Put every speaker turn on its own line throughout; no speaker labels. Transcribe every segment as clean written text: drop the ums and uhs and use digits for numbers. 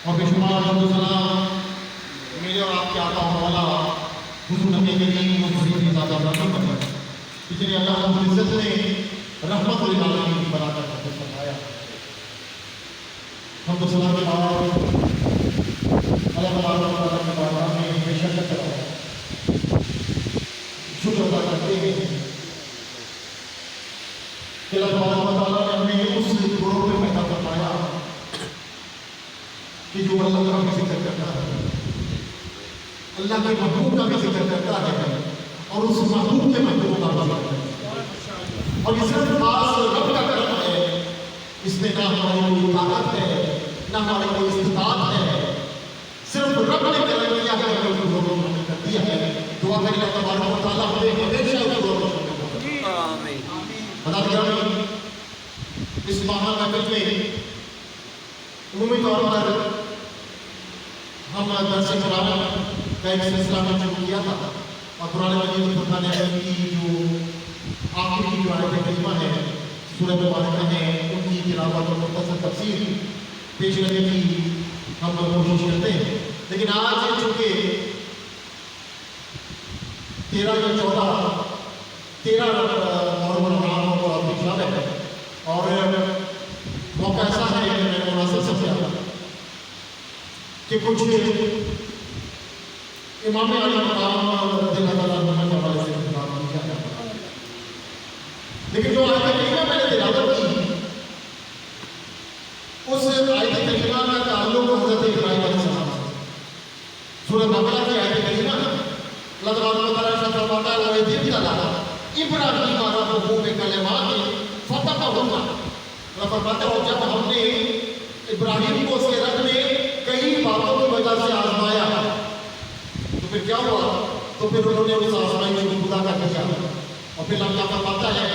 اور بے شمار سلام میرے اور آپ کے آقا و مولا حضور نبی کریم محمد صلی اللہ علیہ وسلم پر جنہیں اللہ رب العزت نے رحمت للعالمین بنا کر فرمایا. ہم تو سلام کے بعد اللہ تعالیٰ کے بارگاہ میں بے شک شکر ادا کرتے ہیں کہ اللہ تعالیٰ نے ہمیں اس گروہ میں پیدا فرمایا کہ جو اللہ کا بھی ذکر کرتا ہے، اللہ کے محبوب کا بھی ذکر کرتا ہے اور اس محبوب کے محبوب کا بھی ذکر کرتا ہے. اور یہ صرف خاص رب کا کرم ہے، اس میں نہ ہماری کوئی طاقت ہے نہ ہماری کوئی استطاعت ہے، صرف رب نے کرم کیا ہے اور اس کو شامل کر دیا ہے. دعا کریں اللہ تبارک و تعالیٰ ہمیں ہمیشہ اس کو شامل کرے. آمین. بتا دیا اس ماہ محفل میں عمومی طور پر ہم درس قرآن کا ایک سلسلہ میں شروع کیا تھا اور قرآن مجید فرقان حمید کی جو آخری جو آیت کریمہ ہے سورہ مبارکہ ہے ان کی تلاوت اور مختصر تفسیر پیش کرنے کی ہم کوشش کرتے ہیں. لیکن آج چونکہ 13 محرم کو پچھلا ہے اور موقع ایسا ہے کہ میں نے مناسب سے کیا کہ کچھ امام علی مقام رضی اللہ عنہ کے حوالے سے خطاب کیا جاتا ہے. لیکن جو آیت کریمہ میں نے تلاوت کی اس آیت کریمہ کا تعلق حضرت ابراہیم علیہ السلام سے. سورہ بقرہ کی آیت کریمہ اللہ تبارک و تعالیٰ ارشاد فرماتا ہے وَإِذِ ابْتَلَىٰ إِبْرَاهِيمَ رَبُّهُ بِكَلِمَاتٍ فَتَمَّهُنَّ. اللہ فرماتا ہے جب ہم نے ابراہیم کو اس کے رب نے کئی باتوں کی وجہ سے آزمایا تو پھر کیا ہوا؟ تو پھر انہوں نے اس آزمائش کو خدا کا کیا اور پھر اللہ فرماتا ہے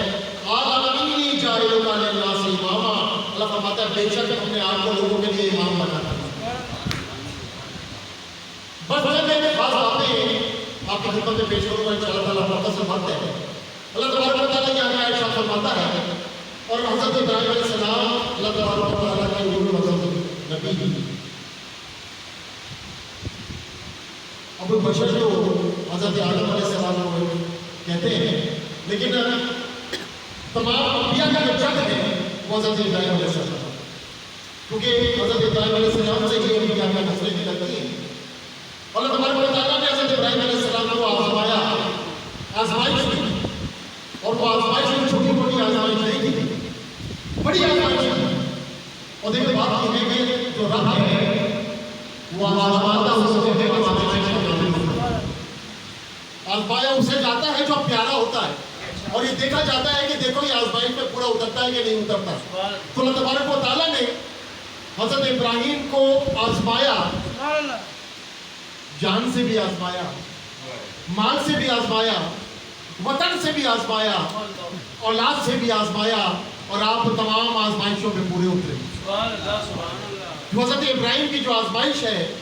قَالَ إِنِّي جَاعِلُكَ لِلنَّاسِ إِمَامًا. اللہ فرماتا ہے بے شک ہم نے آپ کو لوگوں کے لیے امام بنا دیا. بس میں خاص باتیں آپ کی خدمت میں پیش کروں گا انشاءاللہ تعالیٰ مختصر بات ہے. اللہ تبارک و تعالیٰ یہاں آیت ارشاد فرماتا ہے اور حضرت ابراہیم علیہ السلام اللہ تبارک و تعالیٰ کا یہ حضرت نبی ابو بشر جو حضرت آدم علیہ السلام کو کہتے ہیں لیکن تمام انبیاء کا جو جد ہے وہ حضرت ابراہیم علیہ السلام کیونکہ حضرت ابراہیم علیہ السلام سے ہی انبیاء کا نسلیں نکلتی ہیں. اللہ تبارک و تعالیٰ نے حضرت ابراہیم علیہ السلام کو آزمایا آزمائش کی اور وہ آزمائش میں چھوٹی موٹی آزمائش نہیں تھی بڑی آزمائش تھی. اور دیکھیں بات یہ ہے کہ جو رب ہے وہ آزماتا اسے ہے جو آزمایا اسے جاتا ہے جو پیارا ہوتا ہے اور یہ دیکھا جاتا ہے کہ دیکھو یہ آزمائش میں پورا اترتا ہے کہ نہیں اترتا. تو اللہ تبارک و تعالیٰ نے حضرت ابراہیم کو آزمایا، جان سے بھی آزمایا، مال سے بھی آزمایا، وطن سے بھی آزمایا، اولاد سے بھی آزمایا اور آپ تمام آزمائشوں میں پورے اترے. حضرت ابراہیم کی جو آزمائش ہے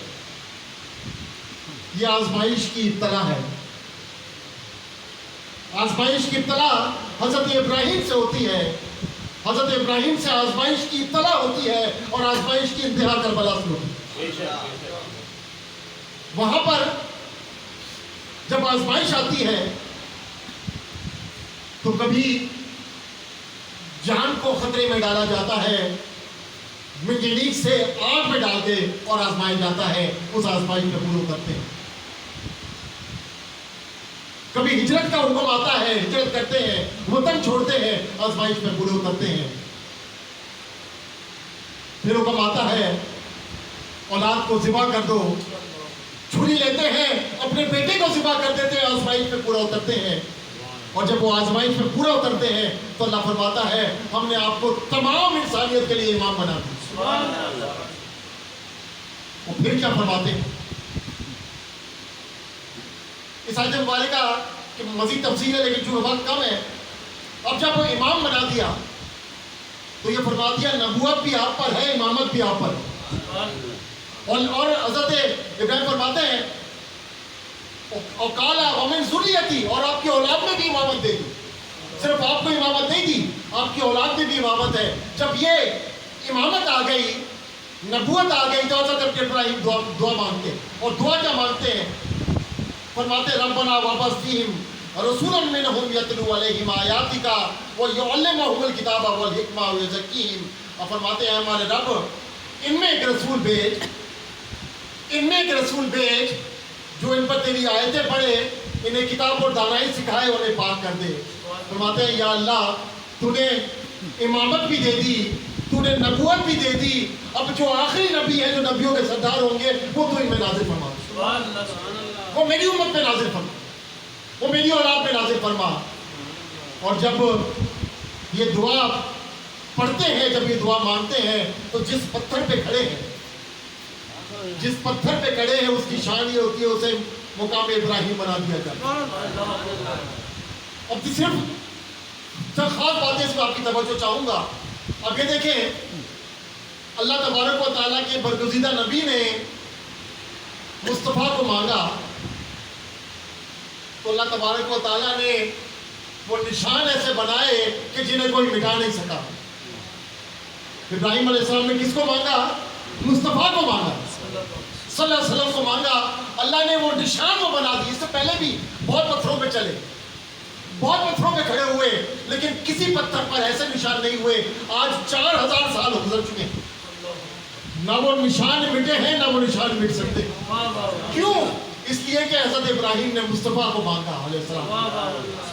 یہ آزمائش کی ابتلا ہے. آزمائش کی ابتلا حضرت ابراہیم سے ہوتی ہے. حضرت ابراہیم سے آزمائش کی ابتلا ہوتی ہے اور آزمائش کی انتہا کربلا سے ہوتی ہے. وہاں پر جب آزمائش آتی ہے تو کبھی جان کو خطرے میں ڈالا جاتا ہے، منجنیق سے آگ میں ڈال کے اور آزمایا جاتا ہے، اس آزمائش میں پورے اترتے ہیں. کبھی ہجرت کا حکم آتا ہے، ہجرت کرتے ہیں، وطن چھوڑتے ہیں، آزمائش میں پورے اترتے ہیں. پھر حکم آتا ہے اولاد کو ذبح کر دو، چھری لیتے ہیں اپنے بیٹے کو ذبح کر دیتے ہیں، آزمائش میں پورا اترتے ہیں. اور جب وہ آزمائش میں پورا اترتے ہیں تو اللہ فرماتا ہے ہم نے آپ کو تمام انسانیت کے لیے امام بنا دیا. وہ پھر کیا فرماتے ہیں اس آیت مبارکہ کہ مزید تفصیل ہے لیکن جو وقت کم ہے. اب جب وہ امام بنا دیا تو یہ فرما دیا نبوت بھی آپ پر ہے، امامت بھی آپ پر ہے. اور حضرت ابراہیم فرماتے ہیں اور کالا ومن ذریتی، اور آپ کی اولاد میں بھی امامت دے دی. صرف آپ کو امامت نہیں دی، آپ کی اولاد میں بھی امامت ہے. جب یہ امامت آ گئی नबूवत आ गई तो हज़रत इब्राहिम दुआ मांगते हैं। और दुआ क्या मांगते हैं? फरमाते रब्बना वबअस्फीहिम रसूलन मिनहुम यतलू अलैहिम आयातिका व युअल्लिमुहुमुल किताब वल हिकमा व युज़क्कीहिम। और फरमाते हैं हमारे रब, इनमें एक रसूल भेज जो इन पर तेरी आयतें पढ़े, इन्हें किताब और दानाई सिखाए, उन्हें पाक कर दे। फरमाते हैं या अल्लाह, तूने इमामत भी दे दी, तूने नबूवत भी दे दी, अब जो आखिरी नबी है, जो नबियों के सरदार होंगे, वो तू इनमें नाज़िल फरमा, वो मेरी उम्मत में नाज़िल फरमा, वो मेरी औलाद में नाज़िल फरमा। और जब ये दुआ पढ़ते हैं, जब ये दुआ मांगते हैं, तो जिस पत्थर पे खड़े हैं, उसकी शान ये होती है उसे मुकाम इब्राहिम बना दिया जाता है। अब सिर्फ खास बातें इसमें आपकी तवज्जो चाहूँगा। अब ये देखें, अल्लाह तबारक व तआला के बरगुज़ीदा नबी ने मुस्तफ़ा को मांगा, तो अल्लाह तबारक व तआला ने वो निशान ऐसे बनाए कि जिन्हें कोई मिटा नहीं सका। इब्राहिम अलैहिस्सलाम ने किसको मांगा? मुस्तफ़ा को मांगा, सल्लल्लाहु अलैहि वसल्लम को मांगा। अल्लाह ने वो निशान वो बना दी। इससे पहले भी बहुत पत्थरों पे चले, बहुत पत्थरों पे खड़े हुए, लेकिन किसी पत्थर पर ऐसे निशान नहीं हुए। आज 4000 साल गुजर चुके हैं, ना वो निशान मिटे हैं, ना वो निशान मिट सकते। क्यों? इसलिए कि हज़रत इब्राहिम ने मुस्तफ़ा को मांगा अलैहिस्सलाम।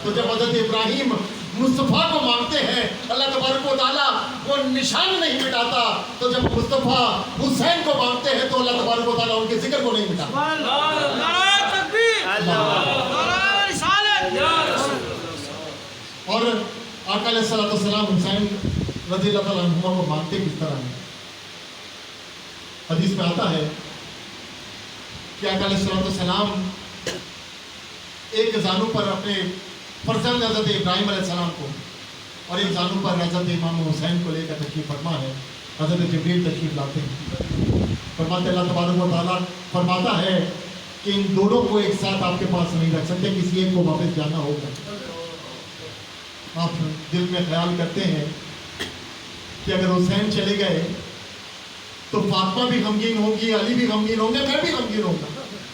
तो जब हज़रत इब्राहिम मुस्तफ़ा को मांगते हैं, अल्लाह तबारक व तआला वो निशान नहीं मिटाता। तो जब मुस्तफ़ा हुसैन को मांगते हैं, तो अल्लाह तबारक व तआला उनके जिक्र को नहीं मिटाता। और आका अलैहिस्सलाम हुसैन रज़ियल्लाहु ताला अन्हुमा को मांगते किस तरह है? हदीस में आता है कि आका अलैहिस्सलाम एक जानू पर अपने फर्जंद हज़रत इब्राहिम अलैहिस्सलाम को और एक जानू पर हज़रत इमाम हुसैन को लेकर तशरीफ़ फरमा है। हज़रत जिब्रील तशरीफ़ लाते हैं, फरमाते अल्लाह तबारक व तआला फरमाता है कि इन दोनों को एक साथ आपके पास नहीं रख सकते, किसी एक को वापस जाना होगा। आप दिल में ख्याल करते हैं कि अगर हुसैन चले गए तो फातिमा भी गमगीन होगी, अली भी गमगीन होंगे, मैं भी गमगीन होगा।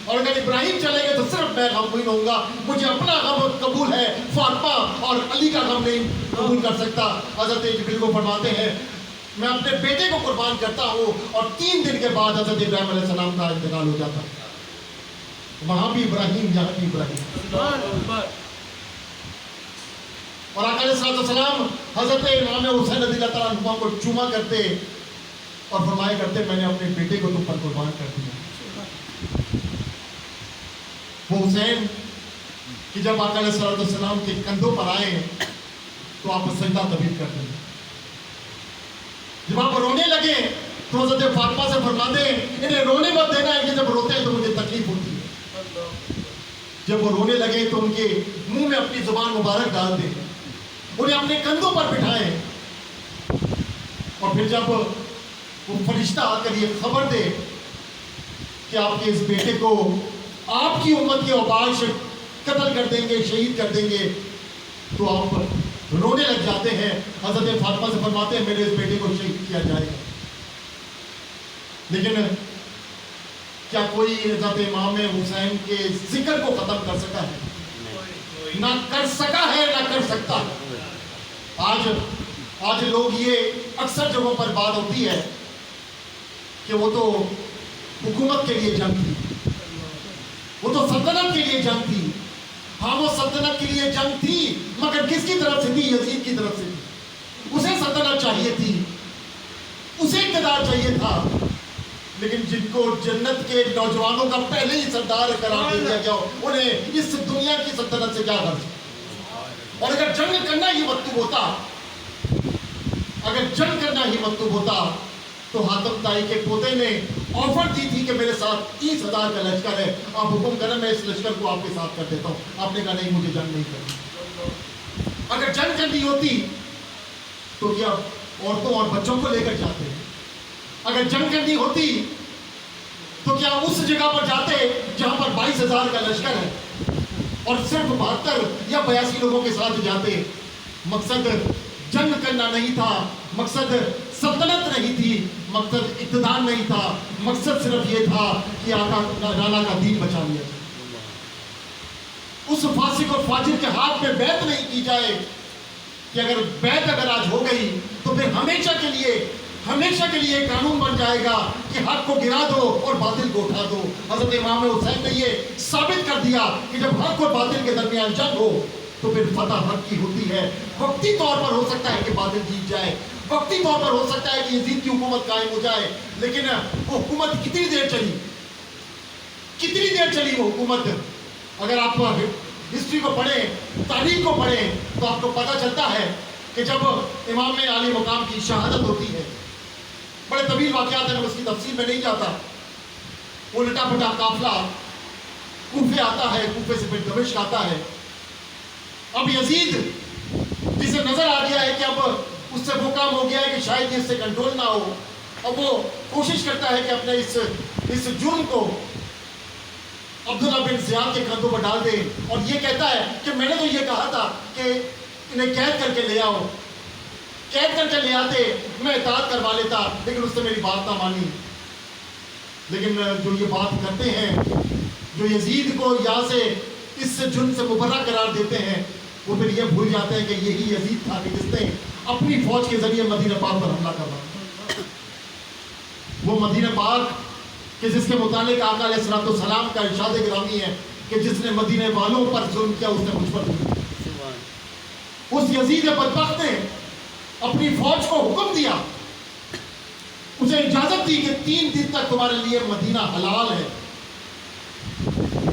और अगर इब्राहिम चले गए तो सिर्फ मैं गमगीन होऊंगा। मुझे अपना गम कबूल है, फातिमा और अली का गम नहीं कबूल कर सकता। हज़रत जिब्रील को फरमाते हैं मैं अपने बेटे को कुर्बान करता हूँ, और 3 दिन के बाद हज़रत इब्राहिम अलैहिस्सलाम का इंतकाल हो जाता है। वहाँ भी इब्राहिम, यहाँ भी इब्राहिम। और आका अलैहिस्सलाम हज़रत इमाम हुसैन रज़ियल्लाहु ताला अन्हु को चूमा करते और फरमाया करते मैंने अपने बेटे को तुम पर कुर्बान कर दिया। वो हुसैन कि जब आका अलैहिस्सलाम के कंधों पर आए तो आप सजदा तबीब कर दें। जब आप रोने लगे तो हज़रत फातिमा से फरमाते इन्हें रोने मत देना, इनके जब रोते हैं तो मुझे तकलीफ होती है। जब वो रोने लगे तो उनके मुंह में अपनी जुबान मुबारक डाल दें, उन्हें अपने कंधों पर बिठाएं, और फिर जब वो फरिश्ता आकर ये खबर दे कि आपके इस बेटे को आपकी उम्मत के औबाश कत्ल कर देंगे, शहीद कर देंगे, तो आप रोने लग जाते हैं। हज़रत फातिमा से फरमाते हैं मेरे इस बेटे को शहीद किया जाएगा। लेकिन क्या कोई हज़रत इमाम हुसैन के जिक्र को ख़त्म कर सका है? ना कर सका है, ना कर सकता है। आज लोग ये अक्सर जगहों पर बात होती है कि वो तो हुकूमत के लिए जंग थी, वो तो सल्तनत के लिए जंग थी। हाँ, वो सल्तनत के लिए जंग थी, मगर किसकी तरफ से थी? यजीद की तरफ से थी। उसे सल्तनत चाहिए थी, उसे इक़्तिदार चाहिए था। लेकिन जिनको जन्नत के नौजवानों का पहले ही सरदार करार दे दिया गया, उन्हें इस दुनिया की सल्तनत से क्या गर्ज? और अगर जंग करना ही मकतूब होता, तो हातिम ताई के पोते ने ऑफर दी थी कि मेरे साथ 30,000 का लश्कर है, आप हुक्म करें मैं इस लश्कर को आपके साथ कर देता हूँ। आपने कहा नहीं, मुझे जंग नहीं करनी। अगर जंग करनी होती तो क्या औरतों और बच्चों को लेकर जाते? अगर जंग करनी होती तो क्या उस जगह पर जाते जहां पर 22,000 का लश्कर है और सिर्फ 72 या 82 लोगों के साथ जाते? मकसद जंग करना नहीं था, मकसद सल्तनत नहीं थी, मकसद इक़्तिदार नहीं था, मकसद सिर्फ ये था कि आका राना का दीन बचा लिया जाए। उस फासिक और फाजिर के हाथ में बैत नहीं की जाए कि अगर बैत अगर आज हो गई तो फिर हमेशा के लिए कानून बन जाएगा कि हक को गिरा दो और बातिल को उठा दो। हज़रत इमाम हुसैन ने ये साबित कर दिया कि जब हक और बातिल के दरमियान जंग हो तो फिर फतह हक की होती है। वक्ती तौर पर हो सकता है कि बातिल जीत जाए, वक्ती तौर पर हो सकता है कि यजीद की हुकूमत कायम हो जाए, लेकिन वो हुकूमत कितनी देर चली वो हुकूमत। अगर आप हिस्ट्री को पढ़ें, तारीख को पढ़ें, तो आपको पता चलता है कि जब इमाम आली मकाम की शहादत होती है, बड़े तवील वाक़यात हैं, मैं उसकी तफसील में नहीं जाता। वो लटा-फटा काफिला कूफे आता है, कूफे से फिर दमिश्क आता है। अब यजीद जिसे नजर आ गया है कि अब उससे वो काम हो गया है कि शायद इससे कंट्रोल ना हो, अब वो कोशिश करता है कि अपने इस जुर्म को अब्दुल्ला बिन ज़ियाद के कंधों पर डाल दे और ये कहता है कि मैंने तो ये कहा था कि इन्हें कैद करके ले आओ, कैद करके ले आते, मैं इताअत करवा लेता, लेकिन उसने मेरी बात ना मानी। लेकिन जो ये बात करते हैं, जो यजीद को यहाँ से इस जुर्म से मुबर्रा करार देते हैं, वो फिर ये भूल जाते हैं कि यही यजीद था कि जिसने अपनी फौज के जरिए मदीना पाक पर हमला करवा। वो मदीना पाक कि जिसके मुतालिक आका अलैहिस्सलाम का इरशाद गिरामी है कि जिसने मदीने वालों पर जुल्म किया उसने मुझ पर जुल्म किया। उस यजीद बदबख्त ने अपनी फौज को हुक्म दिया, उसे इजाजत दी कि 3 दिन तक तुम्हारे लिए मदीना हलाल है।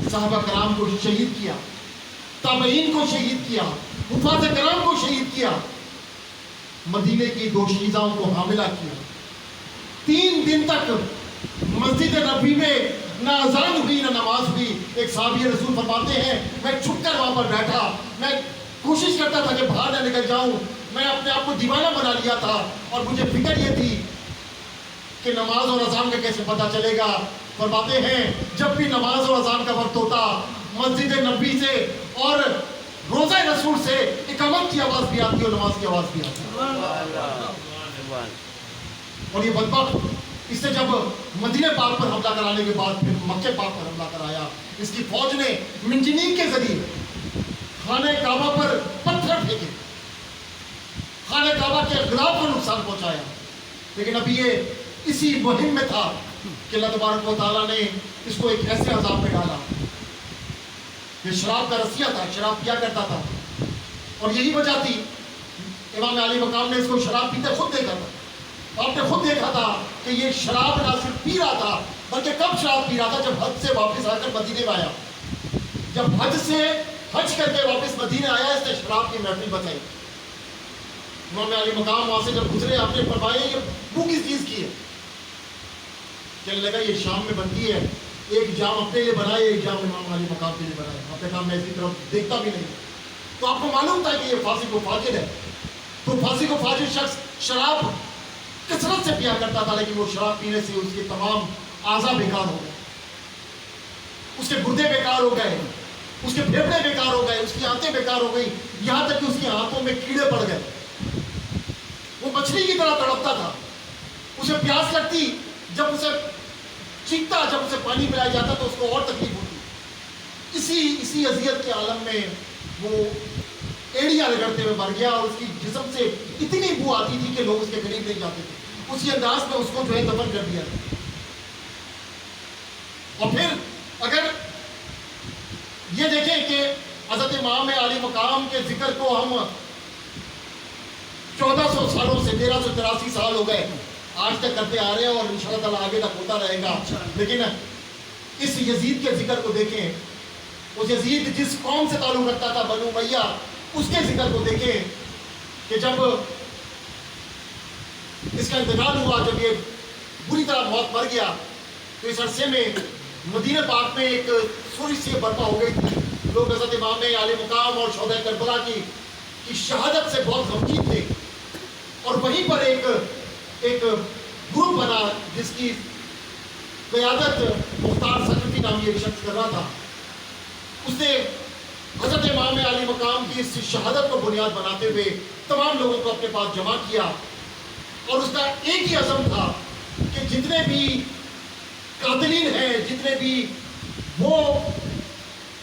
सहाबा कराम को शहीद किया, ताबईन को शहीद किया, हुफ़ाज़ कराम को शहीद किया, मदीने की दोशीज़ाओं को हामिला किया। 3 दिन तक मस्जिद नबी में ना अज़ान हुई ना नमाज हुई। एक साहबी रसूल फरमाते हैं, मैं छुपकर वहाँ पर बैठा, मैं कोशिश करता था कि बाहर ना निकल जाऊँ, मैं अपने आप को दीवाना बना लिया था और मुझे फिक्र ये थी कि नमाज और अज़ान का कैसे पता चलेगा। फरमाते हैं जब भी नमाज और अज़ान का वक्त होता, मस्जिद नबी से और रोज़ा रसूल से इकामत की आवाज़ भी आती और नमाज की आवाज़ भी आती। और ये बदबख्त इससे जब मदीने पाक पर हमला कराने के बाद फिर मक्के पाक पर हमला कराया, इसकी फौज ने मिंजनीक के जरिए खाने काबा पर पत्थर फेंके, खाने काबा के अगराब को नुकसान पहुंचाया। लेकिन अभी ये इसी मुहिम में था कि अल्लाह तबारक व तआला ने इसको एक ऐसे अजाब में डाला। ये शराब का रसिया था, शराब पिया करता था, और यही वजह थी इमाम अली मकाम ने इसको शराब पीते खुद देखा था। आपने खुद देखा था कि ये शराब ना सिर्फ पी रहा था, बल्कि कब शराब पी रहा था, जब हज से वापस आकर मदीने में आया। जब हज करके वापस मदीने आया, इसने शराब की महफिल बचाई। इमाम अली मकाम वहाँ से जब गुजरे, आपने फरमाया ये भूख किस चीज़ की है? कहने लगा ये शाम में बनती है, एक जाम अपने लिए बनाए, एक जाम इमाम अली मकाम के लिए बनाए। आपने कहा मैं इसकी तरफ देखता भी नहीं। तो आपको मालूम था कि ये फासिक व फाजिर है। तो फासिक व फाजिर शख्स शराब कसरत से पिया करता था, लेकिन वो शराब पीने से उसके तमाम आज़ा बेकार हो गए, उसके गुर्दे बेकार हो गए, उसके फेफड़े बेकार हो गए, उसकी आंतें बेकार हो गई, यहाँ तक कि उसकी आंतों में कीड़े पड़ गए। वो मछली की तरह तड़पता था, उसे प्यास लगती, जब उसे चीखता, जब उसे पानी पिलाया जाता तो उसको और तकलीफ होती। इसी अजियत के आलम में वो एड़ियाँ रगड़ते हुए मर गया और उसकी जिस्म से इतनी बू आती थी कि लोग उसके करीब नहीं जाते थे। उसी अंदाज में उसको जो है दफन कर दिया। और फिर अगर ये देखें कि हज़रत इमाम अली मकाम के जिक्र को हम 1400 सालों से 1383 साल हो गए आज तक करते आ रहे हैं और इंशाअल्लाह ताला आगे तक होता रहेगा। लेकिन इस यजीद के जिक्र को देखें, उस यजीद जिस कौम से ताल्लुक़ रखता था, बनु उमय्या, उसके जिक्र को देखें कि जब इसका इंतकाल हुआ, जब ये बुरी तरह मौत मर गया, तो इस अरसे में मदीने पाक में एक सूरज सी बर्पा हो गई थी। लोग हज़रत इमाम अली मकाम और शोहदा करबला की शहादत से बहुत गमगीन थे। और वहीं पर एक ग्रुप बना जिसकी क़यादत मुख्तार सकफ़ी नामी एक शख्स कर रहा था। उसने हज़रत इमाम अली मकाम की इस शहादत को बुनियाद बनाते हुए तमाम लोगों को अपने पास जमा किया اور اس کا ایک ہی عزم تھا کہ جتنے بھی قاتلین ہیں، جتنے بھی وہ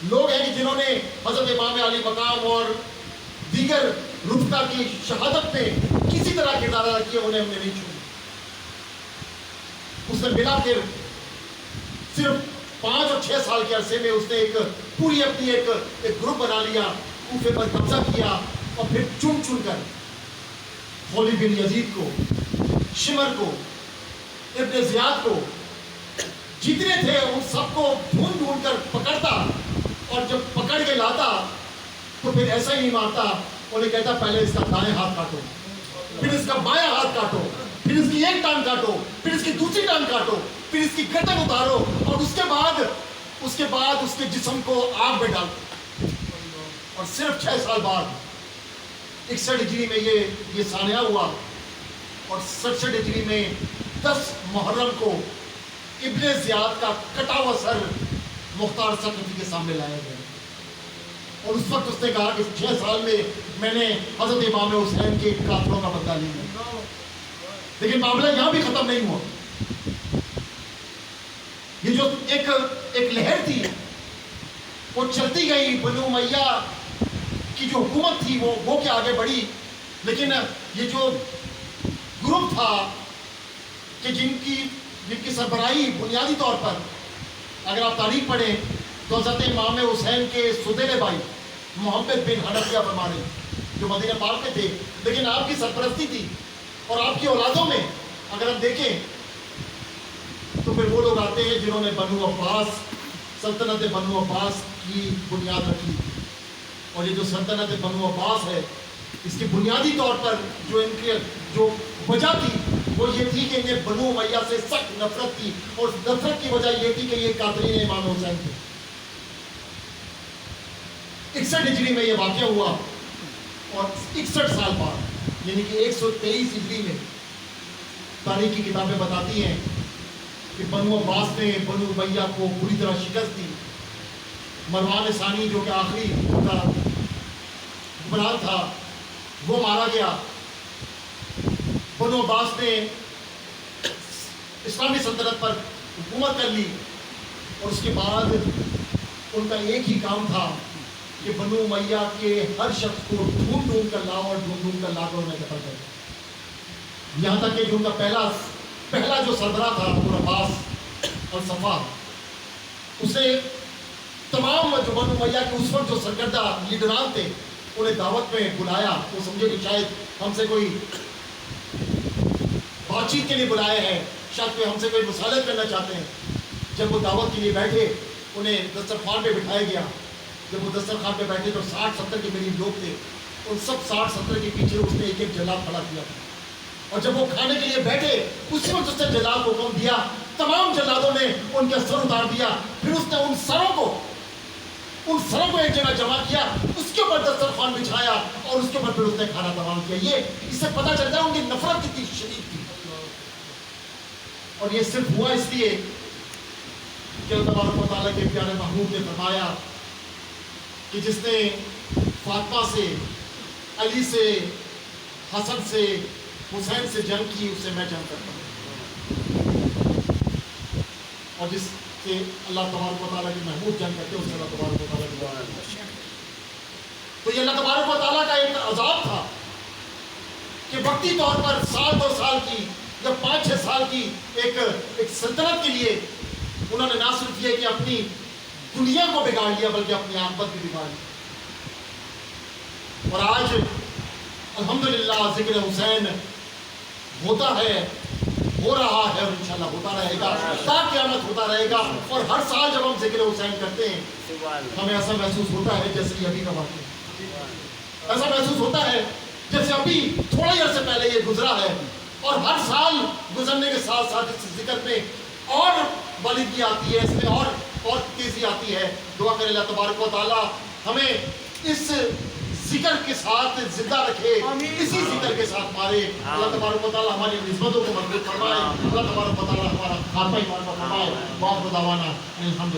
لوگ ہیں کہ جنہوں نے حضرت امام علی مقام اور دیگر رفقا کی شہادت میں کسی طرح کردار ادا کیا، انہیں ہم نے نہیں چھوڑا۔ اس نے ملا پھر صرف 5 اور 6 سال کے عرصے میں اس نے ایک پوری اپنی ایک گروپ بنا لیا، کوفے پر قبضہ کیا، اور پھر چن چن کر خالد بن یزید کو، شمر کو، ابن زیاد کو، جتنے تھے ان سب کو ڈھونڈ ڈھونڈ کر پکڑتا، اور جب پکڑ کے لاتا تو پھر ایسا ہی نہیں مارتا، انہیں کہتا پہلے اس کا دائیں ہاتھ کاٹو، پھر اس کا بایاں ہاتھ کاٹو، پھر اس کی ایک ٹانگ کاٹو، پھر اس کی دوسری ٹانگ کاٹو، پھر اس کی گردن اتارو، اور اس کے بعد اس کے جسم کو آگ میں ڈالو۔ اور صرف 6 سال بعد 61 ہجری میں یہ سانحہ ہوا، اور 67 ہجری میں 10 محرم کو ابن زیاد کا کٹا ہوا سر مختار ثقفی کے سامنے لایا گیا، اور اس وقت اس نے کہا کہ 6 سال میں نے حضرت امام حسین کے قاتلوں کا بدلہ لیا۔ لیکن معاملہ یہاں بھی ختم نہیں ہوا۔ یہ جو ایک لہر تھی وہ چلتی گئی، بنو امیہ کی جو حکومت تھی وہ کہ آگے بڑھی، لیکن یہ جو گروپ تھا کہ جن کی سربراہی بنیادی طور پر اگر آپ تاریخ پڑھیں تو حضرت امام حسین کے سدیلے بھائی محمد بن حنفیہ فرما رہے جو مدینہ پاک میں تھے، لیکن آپ کی سرپرستی تھی، اور آپ کی اولادوں میں اگر ہم دیکھیں تو پھر وہ لوگ آتے ہیں جنہوں نے بنو عباس، سلطنت بنو عباس کی بنیاد رکھی، اور یہ جو سلطنت بنو عباس ہے اس کی بنیادی طور پر جو وجہ تھی وہ یہ تھی کہ انہیں بنو امیہ سے سخت نفرت تھی، اور نفرت کی وجہ یہ تھی کہ یہ قاتلین امام حسین تھے۔ 61 ہجری میں یہ واقعہ ہوا، اور 61 سال بعد یعنی کہ 123 ہجری میں تاریخ کی کتابیں بتاتی ہیں کہ بنو عباس نے بنو امیہ کو بری طرح شکست دی۔ مروان ثانی جو کہ آخری ان کا حکمران تھا وہ مارا گیا۔ بنو عباس نے اسلامی سلطنت پر حکومت کر لی، اور اس کے بعد ان کا ایک ہی کام تھا کہ بنو امیہ کے ہر شخص کو ڈھونڈ ڈھونڈ کر لاؤ، اور ڈھونڈ ڈھونڈ کر لا کر انہیں قتل کر، یہاں تک کہ جو ان کا پہلا جو سربراہ تھا ابو عباس اور صفا، اسے تمام جو بنو امیہ کے اس وقت جو سرکردہ لیڈران تھے انہیں دعوت میں بلایا۔ وہ سمجھے کہ شاید ہم سے کوئی بات چیت کے لیے بلائے ہیں، شاید کوئی ہم سے کوئی مصالحت کرنا چاہتے ہیں۔ جب وہ دعوت کے لیے بیٹھے انہیں دسترخوان پہ بٹھایا گیا۔ جب وہ دسترخوان پہ بیٹھے تو 60-70 کے قریب لوگ تھے، ان سب 60-70 کے پیچھے اس نے ایک جلاد کھڑا کیا، اور جب وہ کھانے کے لیے بیٹھے اسی وقت اس نے جلاد کو حکم دیا، تمام جلادوں نے ان کا سر اتار دیا، پھر اس نے ان سروں کو ایک جگہ جمع کیا، اس کے اوپر دسترخوان بچھایا، اور اس کے اوپر پھر اس نے کھانا تمام کیا۔ اس سے پتہ چلتا ہے ان کی نفرت کتنی شدید تھی، اور یہ صرف ہوا اس لیے کہ اللہ تبارک و تعالیٰ کے پیارے محبوب نے فرمایا کہ جس نے فاطمہ سے، علی سے، حسن سے، حسین سے جنگ کی اسے میں جنگ کرتا ہوں، اور جس سے اللہ تبارک و تعالیٰ کے محبوب جنگ کرتے ہیں اس سے اللہ تبارک و تعالیٰ کی دعا ہے۔ تو یہ اللہ تبارک و تعالیٰ کا ایک عذاب تھا کہ وقتی طور پر 1-2 سال کی یا 5-6 سال کی ایک سلطنت کے لیے انہوں نے نہ صرف یہ کہ اپنی دنیا کو بگاڑ لیا بلکہ اپنی آخرت بھی بگاڑ لی۔ اور آج الحمدللہ ذکر حسین ہوتا ہے، ہو رہا ہے، اور انشاءاللہ ہوتا رہے گا، تا قیامت ہوتا رہے گا۔ اور ہر سال جب ہم ذکر حسین کرتے ہیں ہمیں ایسا محسوس ہوتا ہے جیسے کہ ابھی کا واقعہ، ایسا محسوس ہوتا ہے جیسے ابھی تھوڑا ہی عرصے پہلے یہ گزرا ہے، اور ہر سال گزرنے کے ساتھ ساتھ اس ذکر میں اور بالغی آتی ہے، اس میں اور تیزی آتی ہے۔ دعا کریں اللہ تبارک و تعالیٰ ہمیں اس ذکر کے ساتھ زندہ رکھے، اسی ذکر کے ساتھ مارے۔ اللہ تبارک و تعالیٰ ہماری نسبتوں کو مضبوط فرمائے، اللہ تبارک و تعالیٰ ہمارا خاتمہ ایمان پر فرمائے۔ وآخر دعوانا الحمدللہ۔